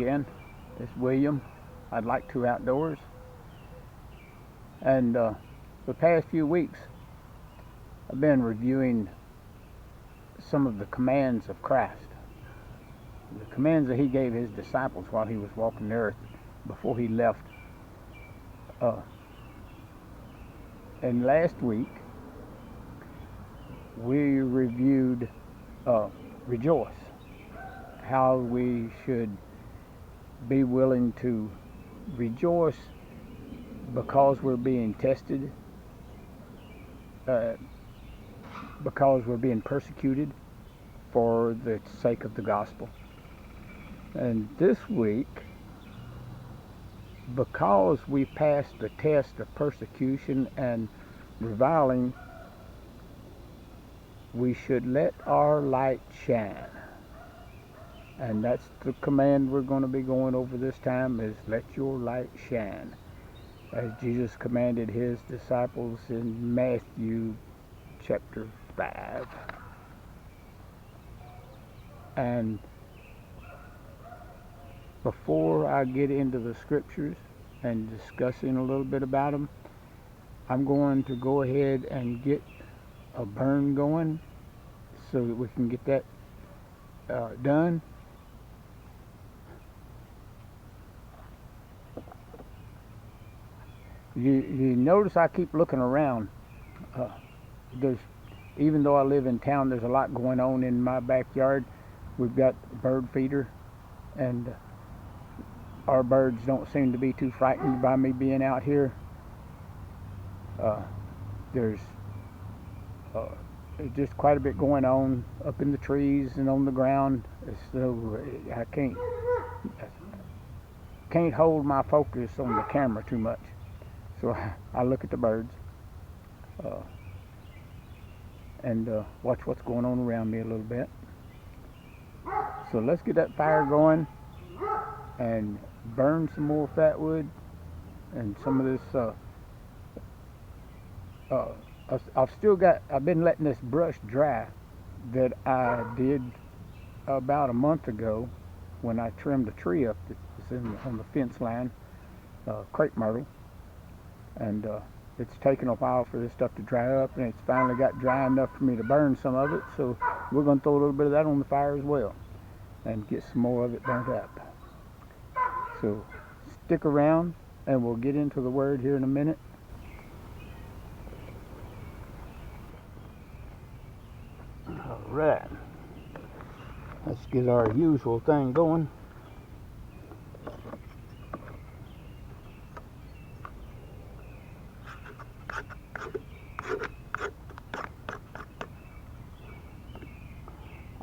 again. It's William. I'd like to outdoors. And the past few weeks, I've been reviewing some of the commands of Christ. The commands that he gave his disciples while he was walking the earth before he left. And last week, we reviewed rejoice. How we should be willing to rejoice because we're being tested, because we're being persecuted for the sake of the gospel. And this week, because we passed the test of persecution and reviling, we should let our light shine. And that's the command we're going to be going over this time, is let your light shine, as Jesus commanded his disciples in Matthew chapter 5. And before I get into the scriptures and discussing a little bit about them, I'm going to go ahead and get a burn going so that we can get that done. You notice I keep looking around. Even though I live in town, there's a lot going on in my backyard. We've got a bird feeder, and our birds don't seem to be too frightened by me being out here. There's just quite a bit going on up in the trees and on the ground, so I can't hold my focus on the camera too much. So I look at the birds and watch what's going on around me a little bit. So let's get that fire going and burn some more fat wood and some of this. I've been letting this brush dry that I did about a month ago when I trimmed a tree up that was on the fence line, crepe myrtle. And it's taken a while for this stuff to dry up, and it's finally got dry enough for me to burn some of it. So we're going to throw a little bit of that on the fire as well and get some more of it burnt up. So stick around and we'll get into the word here in a minute. All right, let's get our usual thing going.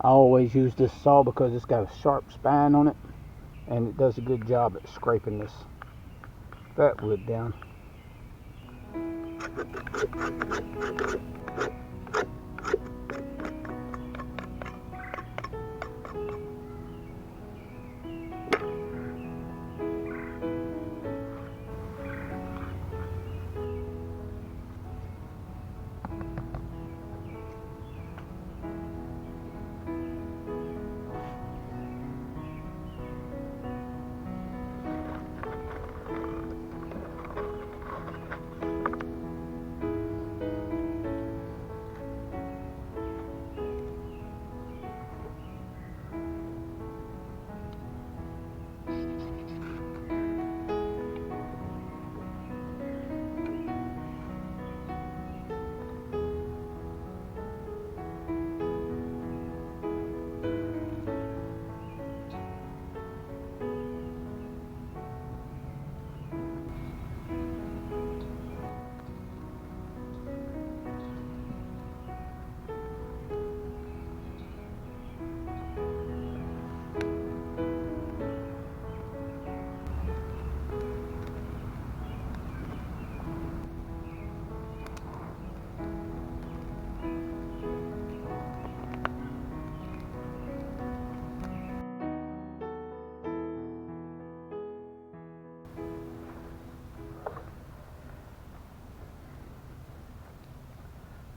I always use this saw because it's got a sharp spine on it, and it does a good job at scraping this fat wood down.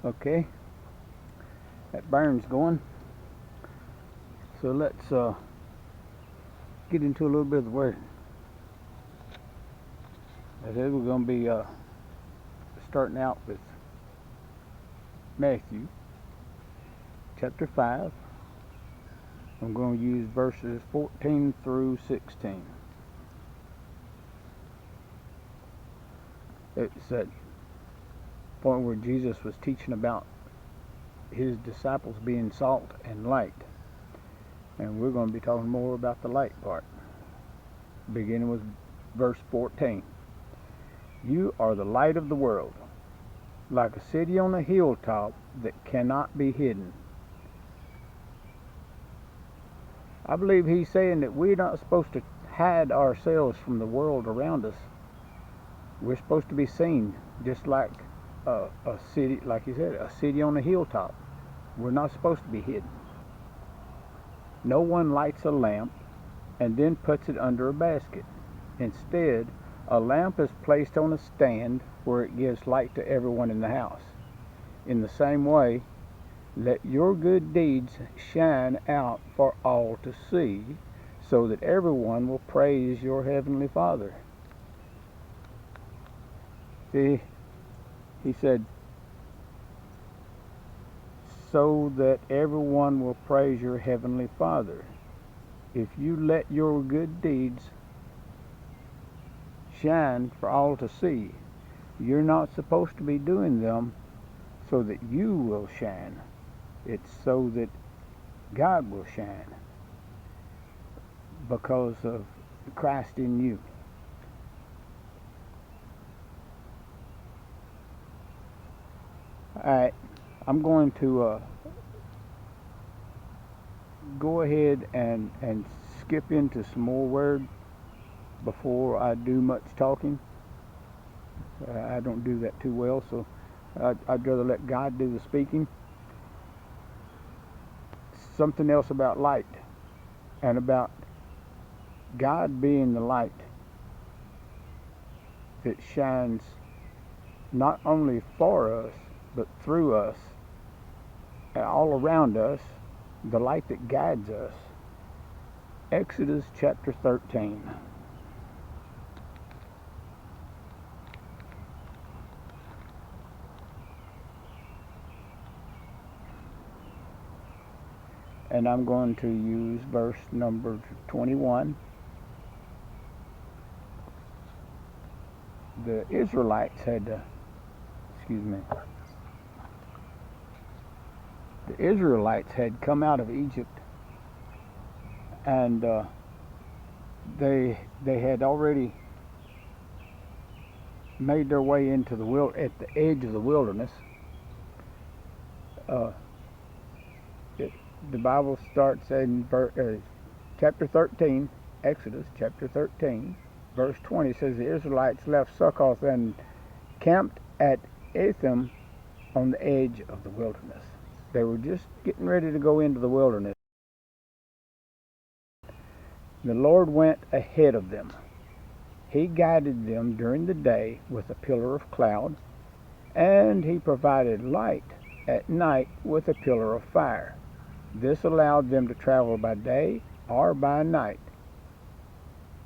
Okay, that burn's going. So let's get into a little bit of the Word. Today we're going to be starting out with Matthew chapter 5. I'm going to use verses 14 through 16. It's that point where Jesus was teaching about his disciples being salt and light. And we're going to be talking more about the light part, beginning with verse 14. You are the light of the world, like a city on a hilltop that cannot be hidden. I believe he's saying that we're not supposed to hide ourselves from the world around us. We're supposed to be seen, just like a city, like he said, a city on a hilltop. We're not supposed to be hidden. No one lights a lamp and then puts it under a basket. Instead, a lamp is placed on a stand where it gives light to everyone in the house. In the same way, let your good deeds shine out for all to see, so that everyone will praise your heavenly Father. See, he said, so that everyone will praise your heavenly Father. If you let your good deeds shine for all to see, you're not supposed to be doing them so that you will shine. It's so that God will shine because of Christ in you. Alright, I'm going to go ahead and skip into some more words before I do much talking. I don't do that too well, so I'd rather let God do the speaking. Something else about light and about God being the light that shines not only for us but through us, all around us, the light that guides us. Exodus chapter 13. And I'm going to use verse number 21. The Israelites had, the Israelites had come out of Egypt, and they had already made their way into the at the edge of the wilderness. The Bible starts in chapter 13, Exodus chapter 13, verse 20 says the Israelites left Succoth and camped at Etham on the edge of the wilderness. They were just getting ready to go into the wilderness. The Lord went ahead of them. He guided them during the day with a pillar of cloud, and he provided light at night with a pillar of fire. This allowed them to travel by day or by night.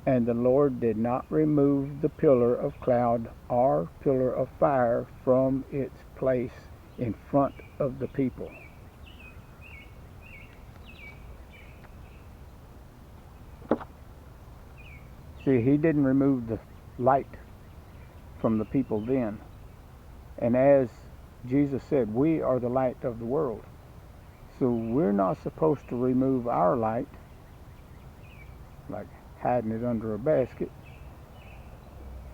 And the Lord did not remove the pillar of cloud or pillar of fire from its place in front of the people. See, he didn't remove the light from the people then. And as Jesus said, we are the light of the world. So we're not supposed to remove our light, like hiding it under a basket,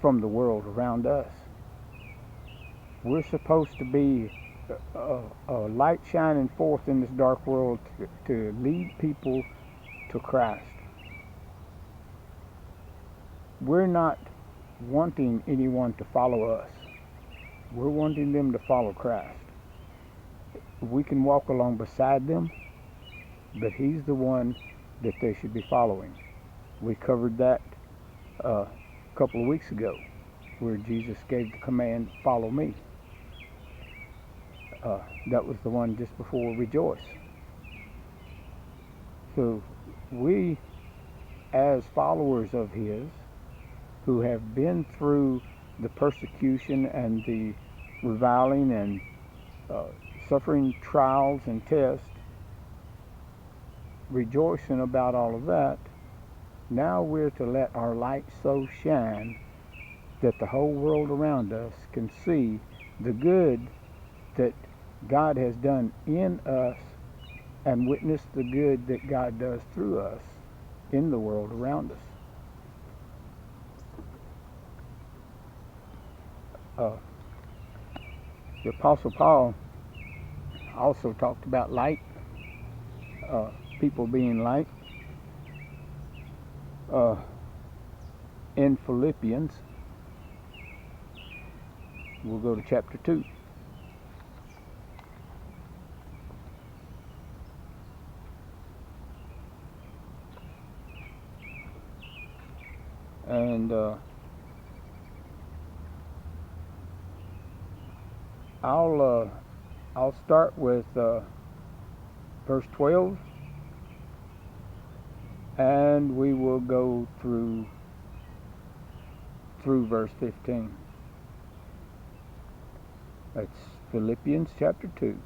from the world around us. We're supposed to be a light shining forth in this dark world to lead people to Christ. We're not wanting anyone to follow us. We're wanting them to follow Christ. We can walk along beside them, but he's the one that they should be following. We covered that a couple of weeks ago, where Jesus gave the command, follow me. That was the one just before rejoice. So we as followers of His who have been through the persecution and the reviling and suffering trials and tests, rejoicing about all of that, now we're to let our light so shine that the whole world around us can see the good that God has done in us and witness the good that God does through us in the world around us. The Apostle Paul also talked about light, people being light. In Philippians, we'll go to chapter 2. And I'll start with verse 12, and we will go through verse 15. That's Philippians chapter 2,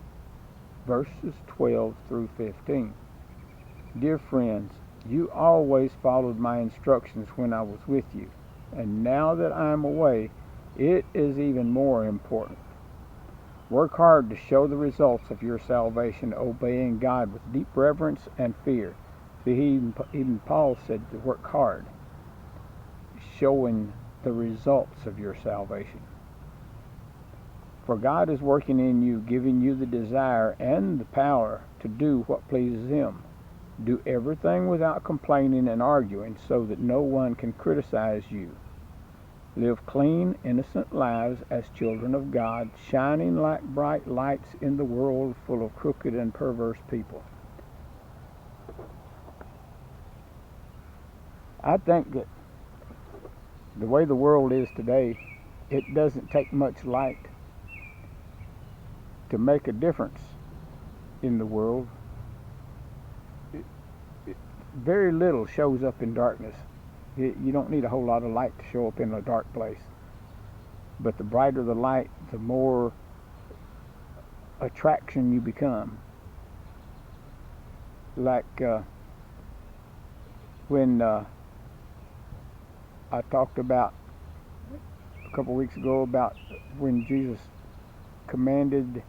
verses 12 through 15. Dear friends, you always followed my instructions when I was with you, and now that I am away, it is even more important. Work hard to show the results of your salvation, obeying God with deep reverence and fear. See, even Paul said to work hard, showing the results of your salvation. For God is working in you, giving you the desire and the power to do what pleases Him. Do everything without complaining and arguing, so that no one can criticize you. Live clean, innocent lives as children of God, shining like bright lights in the world full of crooked and perverse people. I think that the way the world is today, it doesn't take much light to make a difference in the world. Very little shows up in darkness. You don't need a whole lot of light to show up in a dark place. But the brighter the light, the more attraction you become. Like when I talked about a couple weeks ago about when Jesus commanded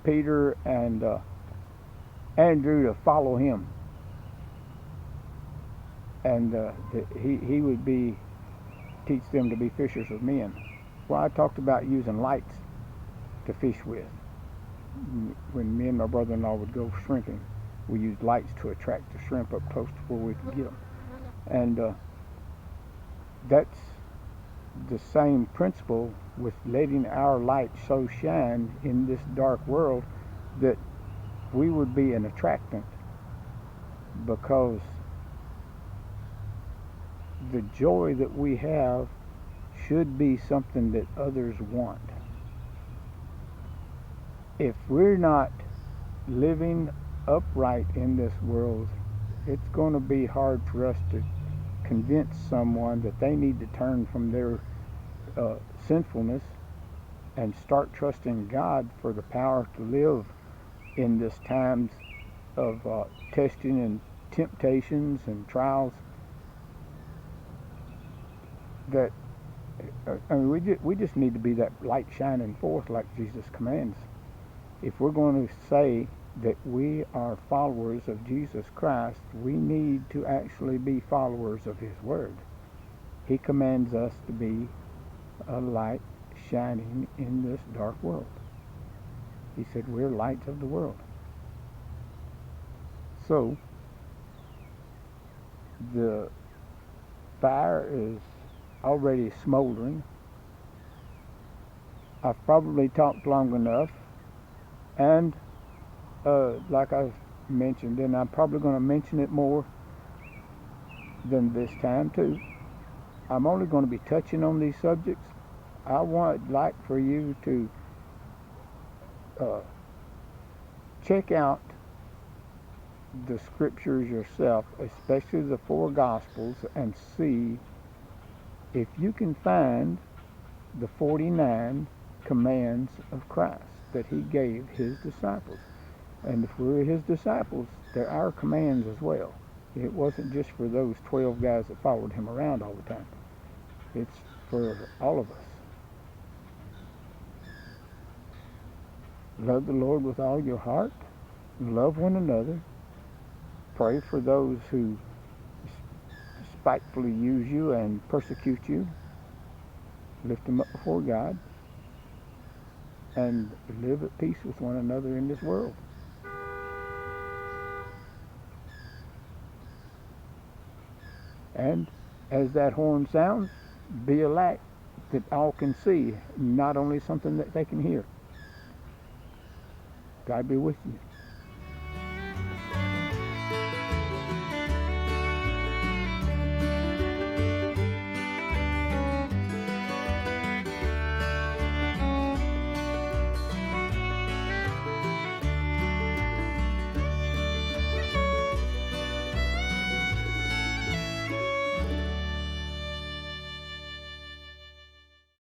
Peter and Andrew to follow him, and he would teach them to be fishers of men. Well, I talked about using lights to fish with. When me and my brother-in-law would go shrimping, we used lights to attract the shrimp up close to where we could get them. And that's the same principle with letting our light so shine in this dark world that we would be an attractant, because the joy that we have should be something that others want. If we're not living upright in this world, it's going to be hard for us to convince someone that they need to turn from their sinfulness and start trusting God for the power to live in this times of testing and temptations and trials. That I mean, we just need to be that light shining forth like Jesus commands. If we're going to say that we are followers of Jesus Christ, we need to actually be followers of His Word. He commands us to be a light shining in this dark world. He said we're lights of the world. So the fire is already smoldering. I've probably talked long enough, and like I've mentioned, and I'm probably going to mention it more than this time too. I'm only going to be touching on these subjects. I would like for you to check out the scriptures yourself, especially the four gospels, and see if you can find the 49 commands of Christ that he gave his disciples. And if we're his disciples, they're our commands as well. It wasn't just for those 12 guys that followed him around all the time. It's for all of us. Love the Lord with all your heart. Love one another. Pray for those who spitefully use you and persecute you. Lift them up before God. And live at peace with one another in this world. And as that horn sounds, be a light that all can see, not only something that they can hear. God be with you.